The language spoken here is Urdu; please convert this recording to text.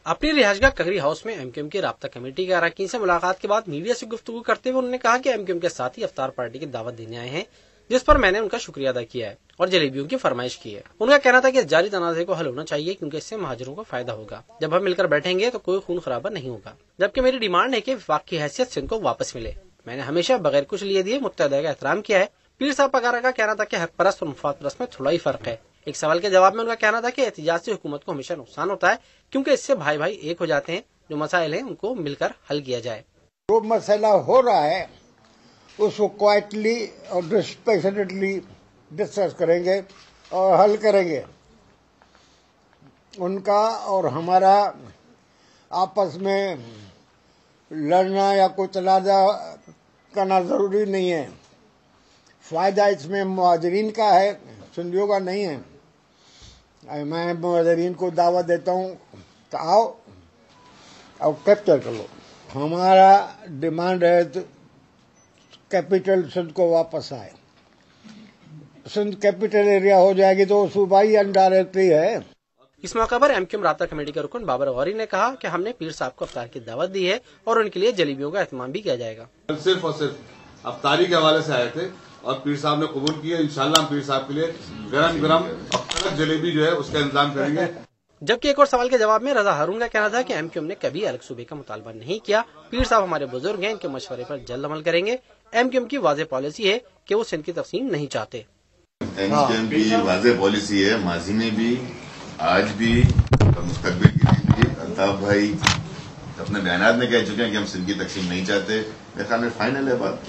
اپنی رہائشگاہ ککری ہاؤس میں ایم کیو ایم کی رابطہ کمیٹی کے اراکین سے ملاقات کے بعد میڈیا سے گفتگو کرتے ہوئے انہوں نے کہا کہ ایم کیو ایم کے ساتھی افطار پارٹی کی دعوت دینے آئے ہیں، جس پر میں نے ان کا شکریہ ادا کیا ہے اور جلیبیوں کی فرمائش کی ہے۔ ان کا کہنا تھا کہ جاری تنازع کو حل ہونا چاہیے کیونکہ اس سے مہاجروں کو فائدہ ہوگا۔ جب ہم مل کر بیٹھیں گے تو کوئی خون خرابہ نہیں ہوگا، جبکہ میری ڈیمانڈ ہے کہ وفاق کی حیثیت سندھ کو واپس ملے۔ میں نے ہمیشہ بغیر کچھ لیے دیے متحدہ کا احترام کیا ہے۔ پیر صاحب پگارا کا کہنا تھا کہ حق پرست اور مفاد پرست میں تھوڑا ہی فرق ہے۔ ایک سوال کے جواب میں ان کا کہنا تھا کہ احتجاج سے حکومت کو ہمیشہ نقصان ہوتا ہے کیونکہ اس سے بھائی بھائی ایک ہو جاتے ہیں، جو مسائل ہیں ان کو مل کر حل کیا جائے۔ جو مسئلہ ہو رہا ہے اس کو کوائٹلی اور ڈسپیشنٹلی ڈسکس کریں گے اور حل کریں گے۔ ان کا اور ہمارا آپس میں لڑنا یا کوئی تنازع کرنا ضروری نہیں ہے۔ فائدہ اس میں مہاجرین کا ہے، سندھیوں کا نہیں ہے۔ میں مہاجرین کو دعوت دیتا ہوں کہ آؤ اور کیپچر کر لو۔ ہمارا ڈیمانڈ ہے تو کیپٹل سندھ کو واپس آئے۔ سندھ کیپٹل ایریا ہو جائے گی تو صوبائی انڈائریکٹلی ہے۔ اس موقع پر ایم کیو ایم رابطہ کمیٹی کے رکن بابر غوری نے کہا کہ ہم نے پیر صاحب کو افطار کی دعوت دی ہے اور ان کے لیے جلیبیوں کا اہتمام بھی کیا جائے گا۔ صرف اور صرف افطاری کے حوالے سے آئے تھے اور پیر صاحب نے قبول کیا۔ انشاءاللہ ہم پیر صاحب کے لیے گرم گرم جلیبی جو ہے اس کا انتظام کریں گے۔ جبکہ ایک اور سوال کے جواب میں رضا ہارون کا کہنا تھا کہ ایم کیو ایم نے کبھی الگ صوبے کا مطالبہ نہیں کیا۔ پیر صاحب ہمارے بزرگ ہیں، ان کے مشورے پر جلد عمل کریں گے۔ ایم کیو ایم کی واضح پالیسی ہے کہ وہ سندھ کی تقسیم نہیں چاہتے۔ ایم کیو ایم کی واضح پالیسی ہے، ماضی میں بھی، آج بھی اور مستقبل کے لیے بھی۔ الطاف بھائی اپنے بیانات میں کہہ چکے ہیں کہ ہم سندھ کی تقسیم نہیں چاہتے۔ میرے خیال میں فائنل ہے بات۔